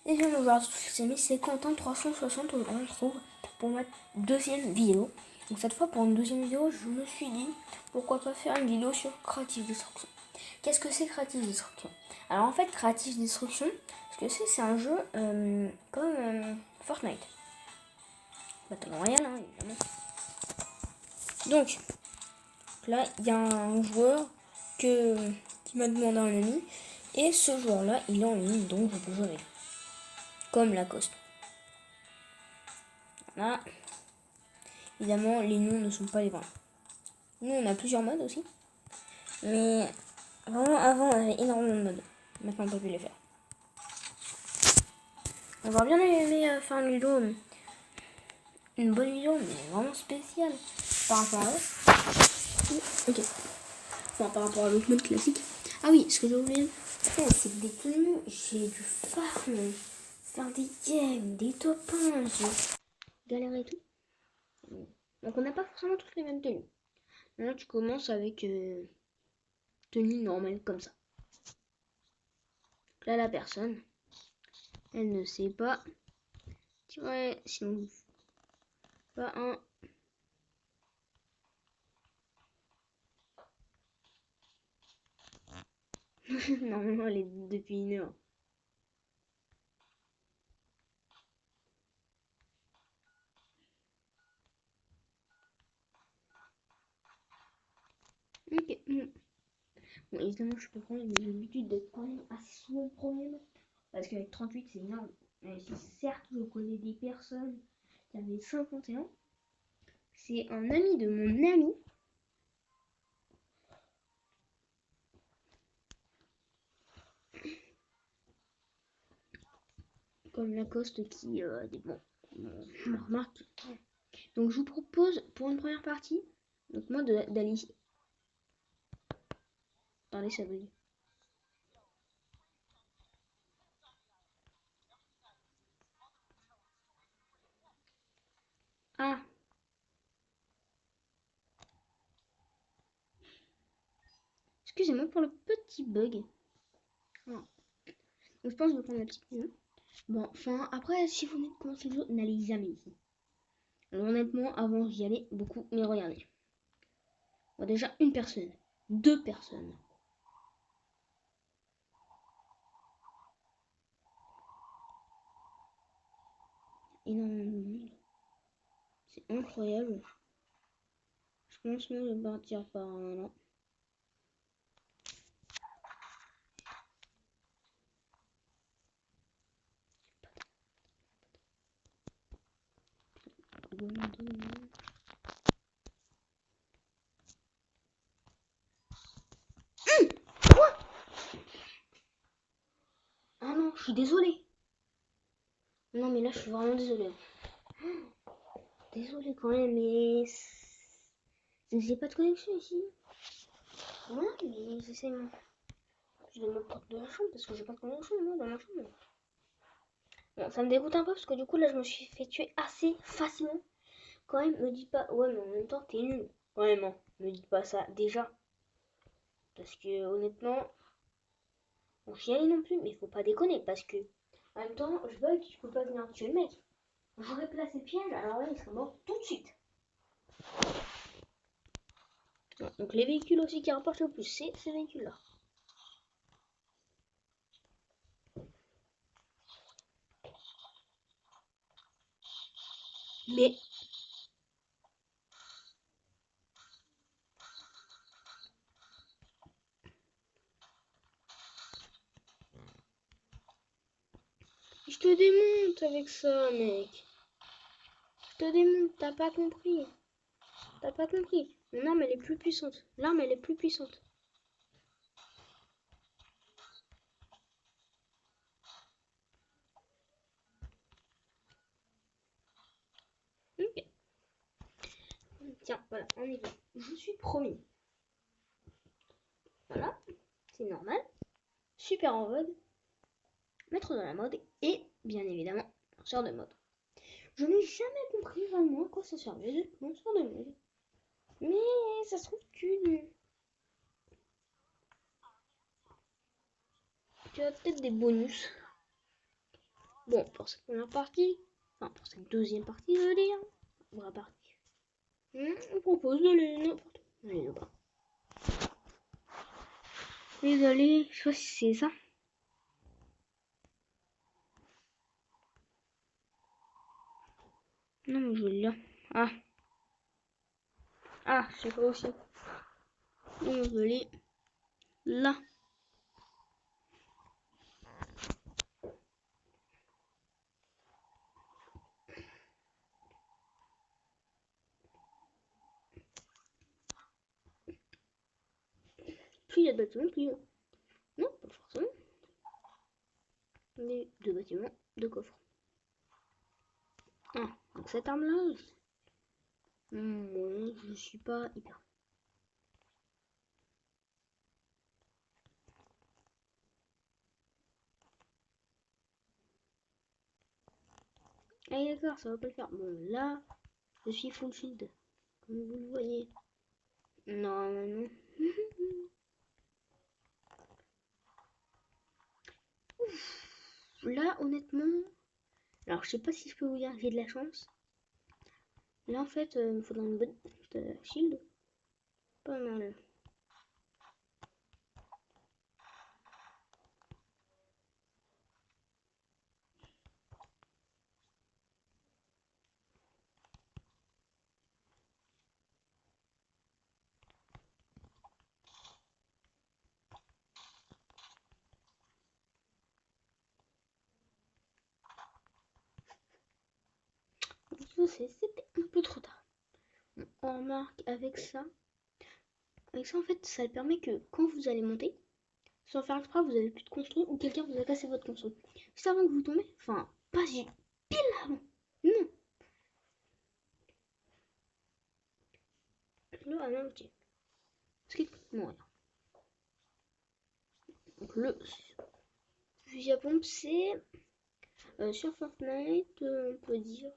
Et bien bonjour à tous les amis, c'est Quentin360, on se retrouve pour ma deuxième vidéo. Donc cette fois pour une deuxième vidéo, je me suis dit pourquoi pas faire une vidéo sur Creative Destruction. Qu'est-ce que c'est Creative Destruction? Alors en fait Creative Destruction, ce que c'est un jeu comme Fortnite. Battle Royale hein, évidemment. Donc là il y a un joueur qui m'a demandé un ami. Et ce joueur là il est en ligne, donc je peux jouer avec lui. Comme Lacoste. Voilà. Évidemment, les noms ne sont pas les vrais. Nous, on a plusieurs modes aussi. Mais vraiment, avant, on avait énormément de modes. Maintenant, on peut plus les faire. On va bien aimé faire une vidéo, une bonne vidéo, mais vraiment spéciale par rapport à l'autre. Ok. Enfin, par rapport à l'autre mode classique. Ah oui, ce que j'ai oublié, c'est que des tenues, j'ai du farm, faire des games, des top 1, galérer et tout. Donc, on n'a pas forcément toutes les mêmes tenues. Là, tu commences avec tenue normale comme ça. Là, la personne, elle ne sait pas tirer, sinon pas un. Normalement, elle est depuis une heure. Ok. Bon, évidemment, je peux prendre, mais j'ai l'habitude d'être quand même assez souvent problème. Parce qu'avec 38, c'est énorme. Mais si certes, je connais des personnes qui avaient 51. C'est un ami de mon ami. Comme Lacoste qui, bon, on remarque. Donc, je vous propose pour une première partie, donc moi d'aller ici. Attendez, ça veut dire. Ah, excusez-moi pour le petit bug. Voilà. Donc, je pense que je vais prendre la petite vue. Bon, enfin, après, si vous venez de commencer le jeu, n'allez jamais ici. Alors, honnêtement, avant, j'y allais beaucoup, mais regardez. Bon, déjà, une personne. Deux personnes. Énormément de monde. C'est incroyable. Je pense que je vais partir par là. Quoi? Ah non, je suis désolée. Non, mais là, je suis vraiment désolée. Désolée quand même, mais j'ai pas de connexion ici. Ouais, mais j'essaie. Je vais me porte de la chambre parce que j'ai pas de connexion moi dans ma chambre. Bon, ça me dégoûte un peu parce que du coup là je me suis fait tuer assez facilement. Quand même, me dis pas, ouais, mais en même temps t'es nul. Vraiment, me dites pas ça déjà. Parce que honnêtement, on s'y allait non plus, mais faut pas déconner parce que en même temps, je bug, tu peux pas venir tuer le mec. J'aurais placé le piège, alors là il serait mort tout de suite. Donc les véhicules aussi qui rapportent le plus, c'est ces véhicules là. Mais je te démonte avec ça, mec. Je te démonte, t'as pas compris. T'as pas compris. Mon arme elle est plus puissante. L'arme elle est plus puissante. Ok. Tiens, voilà, on y va. Je suis premier. Voilà, c'est normal. Super en vogue. Maître de la mode et bien évidemment lanceur de mode. Je n'ai jamais compris vraiment à quoi ça servait d'être lanceur de mode. Mais ça se trouve tu as peut-être des bonus. Bon, pour cette première partie, enfin pour cette deuxième partie, je veux dire, vraie partie, on propose d'aller n'importe où. Allez, là-bas. Désolé, je sais pas si c'est ça. Non, mais je veux là. Ah. Ah, je sais pas aussi. Non, je veux aller là. Plus il y a de bâtiments, plus... Non, pas forcément. Mais deux bâtiments, deux coffres. Ah, donc cette arme-là... Bon, je suis pas hyper... Ah d'accord, ça va pas le faire. Bon, là, je suis full shield, comme vous le voyez. Non, non. Là, honnêtement, alors je sais pas si je peux vous dire que j'ai de la chance. Là, en fait, il me faudra une bonne shield. Pas mal. Je sais, c'était un peu trop tard. On remarque avec ça en fait, ça permet que quand vous allez monter, sans faire exprès, vous avez plus de construire ou quelqu'un vous a cassé votre console. Juste avant que vous tombez, enfin, pas pile avant. Non. Là, ah non, ok. Skip, non, rien. Donc le fusil à pompe, c'est sur Fortnite, on peut dire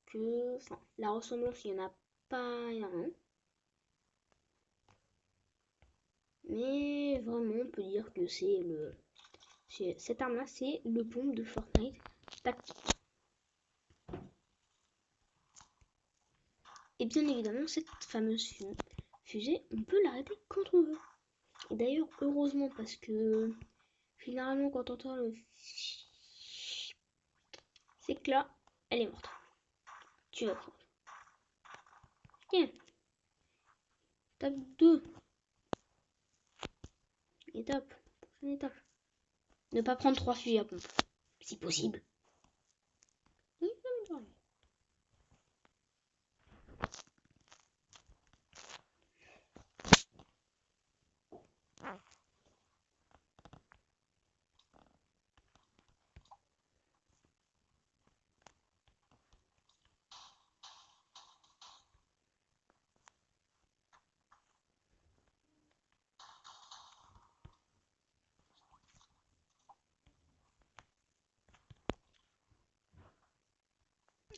que, enfin, la ressemblance, il n'y en a pas énormément. Mais vraiment, on peut dire que cette arme-là, c'est le pompe de Fortnite tactique. Et bien évidemment, cette fameuse fusée, on peut l'arrêter quand on veut. Et d'ailleurs, heureusement, parce que généralement, quand on entend le c'est que là, elle est morte. Tu vas prendre. Tiens, étape 2. Prochaine étape. Ne pas prendre 3 fusils à pompe, si possible. Oui, ça me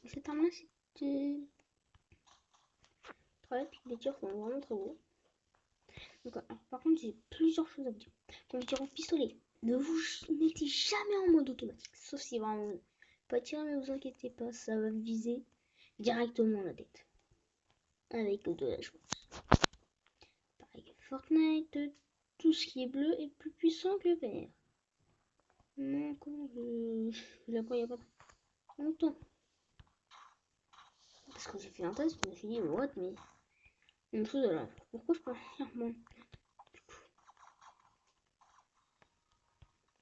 Cette arme-là, c'était très les tirs sont vraiment très beaux. Donc, alors, par contre, j'ai plusieurs choses à vous dire. Quand vous tirez au pistolet, ne vous mettez jamais en mode automatique, sauf si vraiment pas tirer, mais vous inquiétez pas, ça va viser directement la tête. Avec de la chance. Pareil, Fortnite, tout ce qui est bleu est plus puissant que le vert. Non, comment je l'apprends il n'y a pas longtemps. Parce que j'ai fait un test, je me suis dit, what, mais une chose alors, pourquoi je peux faire bon.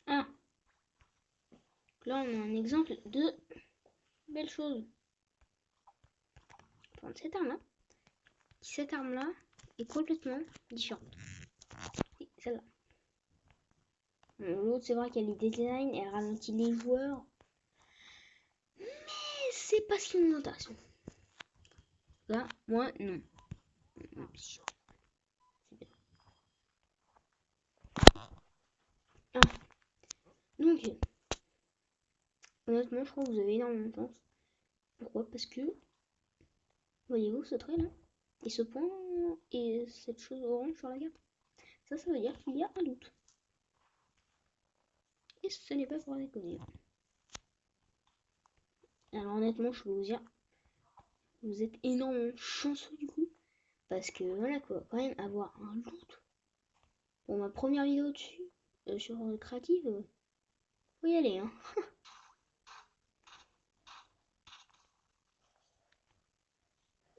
Ah, là on a un exemple de belle chose. Prendre cette arme là est complètement différente. Celle-là. L'autre, c'est vrai qu'elle est design, elle ralentit les joueurs. Mais c'est pas ce qui nous intéresse. Là, moi, non. C'est bien. Ah, donc, honnêtement, je crois que vous avez énormément de chance. Pourquoi? Parce que, voyez-vous ce trait là? Et ce point, et cette chose orange sur la carte. Ça veut dire qu'il y a un doute. Et ce n'est pas pour déconner. Alors honnêtement, je peux vous dire, vous êtes énormément chanceux du coup. Parce que voilà quoi, quand même avoir un loot pour ma première vidéo dessus, sur créative, faut y aller hein.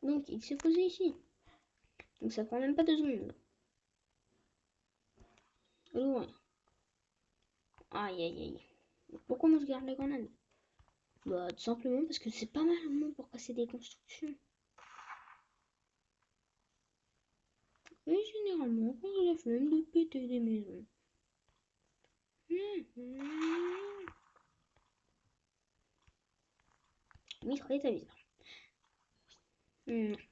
Donc il s'est posé ici. Donc ça prend même pas 2 secondes. Ouais. Aïe aïe aïe. Pourquoi moi je garde la grenade? Bah tout simplement parce que c'est pas mal au moins pour casser des constructions. Et généralement quand j'ai la flemme de péter des maisons. Mitraillette à bizarre.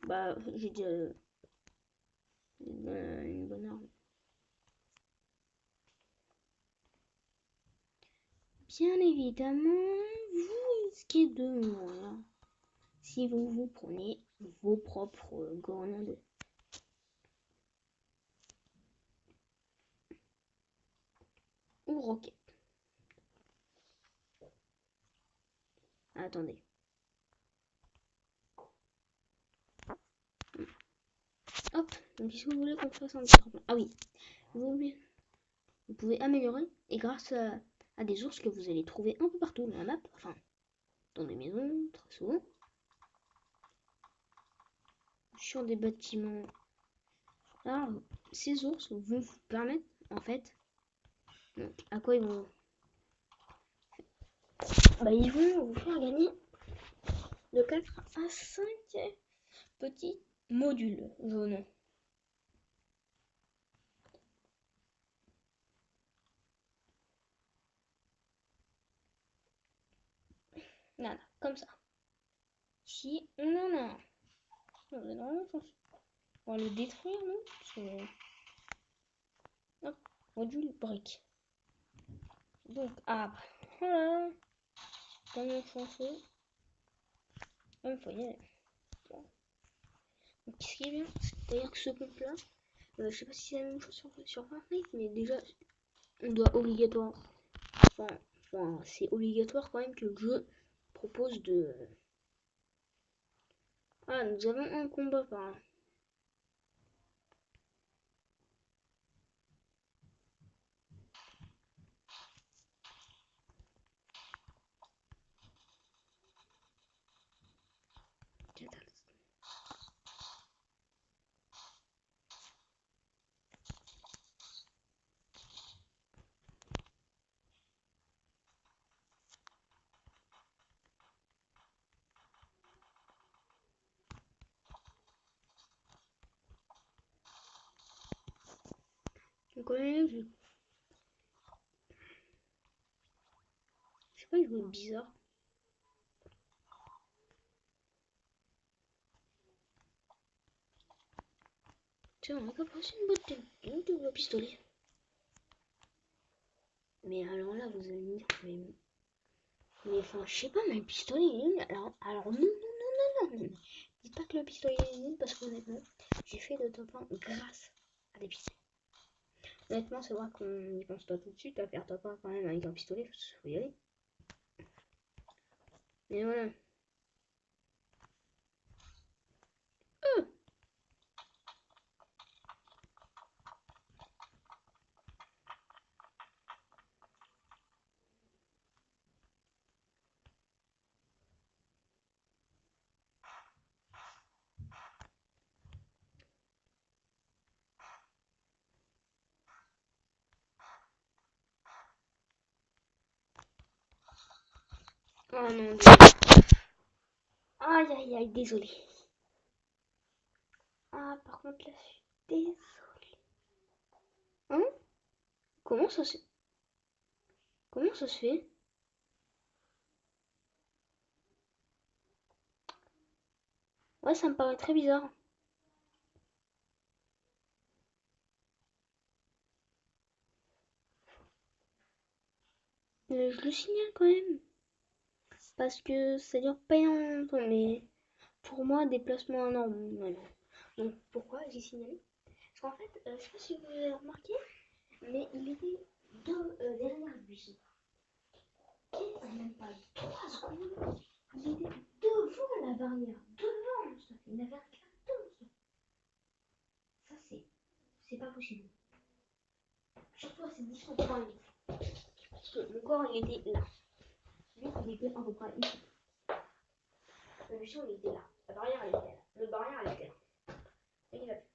Bah j'ai déjà une bonne arme. Bien évidemment, vous risquez de mourir si vous prenez vos propres grenades. Ou roquettes. Attendez. Hop, donc qu'est-ce que vous voulez qu'on fasse en tremplin? Ah oui, vous pouvez améliorer, et grâce à des ours que vous allez trouver un peu partout dans la map, enfin, dans des maisons, très souvent, sur des bâtiments. Alors, ces ours vont vous permettre, en fait, à quoi ils vont... Bah, ils vont vous faire gagner de 4 à 5 petits modules jaunes. Voilà, comme ça. Si on en a un, on va vraiment chanceux. On va le détruire, non? Parce que... Hop, module brique. Donc, après, voilà. Vraiment chanceux. Même faut y aller. Bon. Donc, qu'est-ce qui est bien? C'est-à-dire que ce compte-là, je sais pas si c'est la même chose sur Fortnite, mais déjà, on doit obligatoire. Enfin, c'est obligatoire quand même que le jeu propose de. Ah, nous avons un combat par là. Donc, quand même, je sais pas, il joue bizarre. Tiens, on a qu'à passer une bonne de pistolet. Mais alors là, vous allez me dire, mais enfin, je sais pas, mais le pistolet il est nul. Alors non. Dites pas que le pistolet est nul parce qu'honnêtement, j'ai fait le top 1 grâce à des pistolets. Honnêtement, c'est vrai qu'on n'y pense pas tout de suite à faire top 1 quand même avec un pistolet, faut y aller. Mais voilà. Oh non, désolé. Aïe, désolé. Ah, par contre, là, je suis désolée. Hein? Comment ça se... Comment ça se fait? Ouais, ça me paraît très bizarre. Je le signale quand même. Parce que ça dure pas longtemps, mais pour moi, déplacement anormal. Donc pourquoi j'ai signalé? Parce qu'en fait, je sais pas si vous avez remarqué, mais il était derrière le buisson. Et même pas 3 secondes, Il était devant la barrière. Devant, Mustapha. Il avait un carton, Mustapha. Ça, c'est pas possible. Surtout à cette distance de barrière. Parce que mon corps, il était là. Lui, il était à peu près ici. Le mission, il était là. La barrière, elle était là. Le barrière, elle était là. Et il a pu.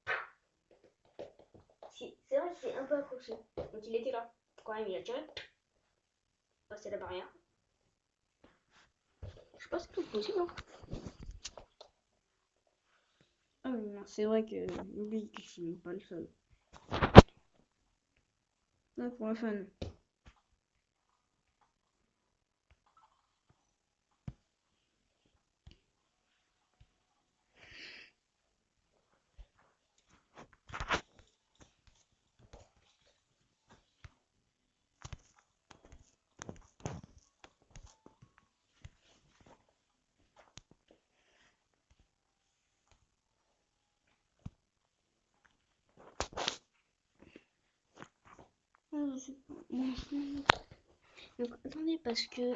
C'est vrai que c'est un peu accroché. Donc il était là. Quand même, il a tiré. Passer la barrière. Je sais pas si c'est tout possible. Hein. Ah oui, non, c'est vrai que lui, il n'est pas le seul. Là, pour la fun. Donc attendez, parce que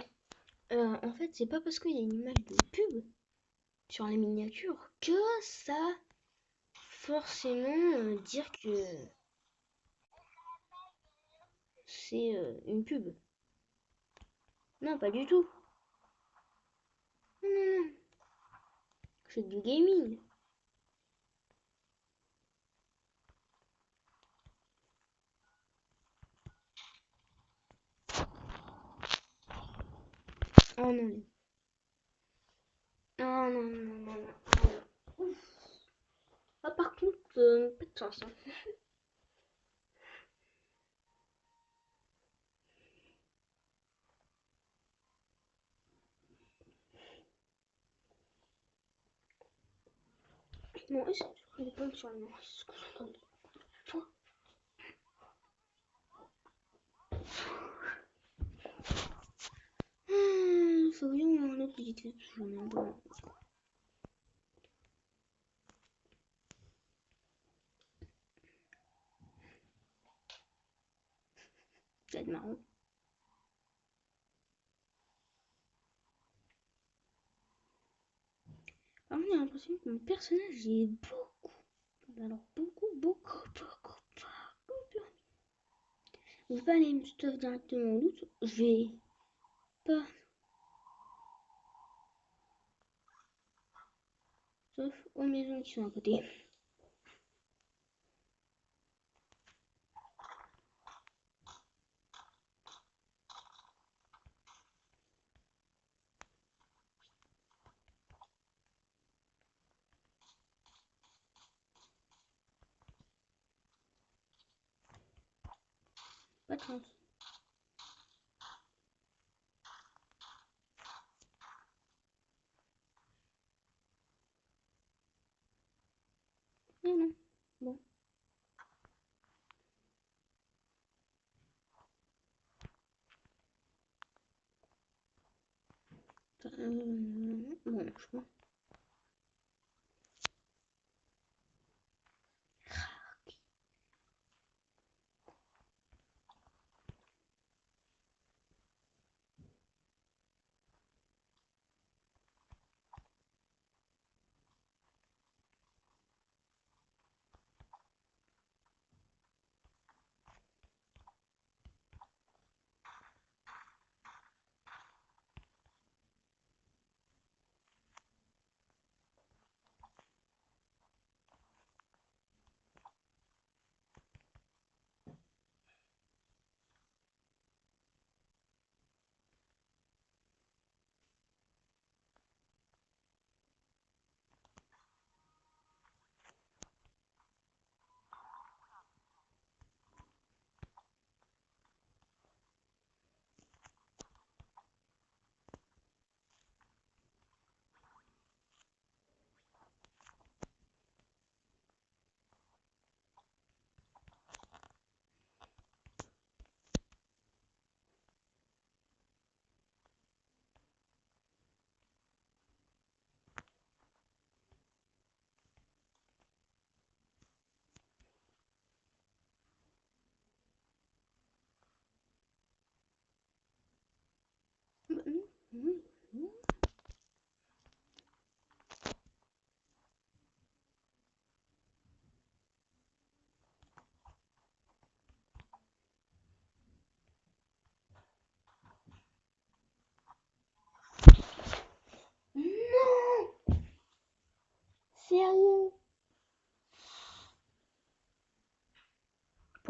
en fait, c'est pas parce qu'il y a une image de pub sur la miniature que ça forcément dire que c'est une pub. Non, pas du tout. Non, non, non. C'est du gaming. Oh non. Ah non, non, non, non. Ouf. Ah, par contre, pas de chance. Hein. Non, est-ce que tu ferais des pommes sur le nom? C'est ce que j'entends. Toi. Faut bien un autre utilité. J'en ai un peu. Ça va être marrant. Par contre, j'ai l'impression que mon personnage est beaucoup. Alors, beaucoup. Je vais pas aller me stuff directement au loot. Je vais pas. Sauf aux maisons qui sont à côté. Pas de chance. Non, non. Bon. Bon, je pense.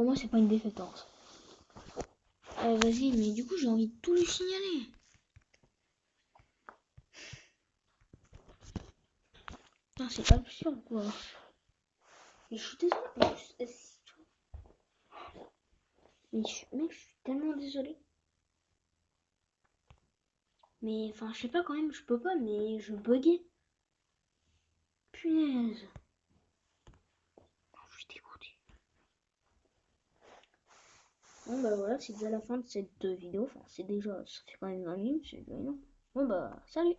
Pour moi, c'est pas une défaite. Vas-y, mais du coup, j'ai envie de tout lui signaler. Non, c'est pas sûr, quoi. Mais je suis désolé. Mec, je suis tellement désolé. Mais, enfin, je sais pas quand même, je peux pas, mais je buguais. Punaise. Je suis dégoûté. Bon, bah voilà, c'est déjà la fin de cette vidéo. Enfin, c'est déjà, ça fait quand même 20 minutes, c'est bien. Bon, bah, salut.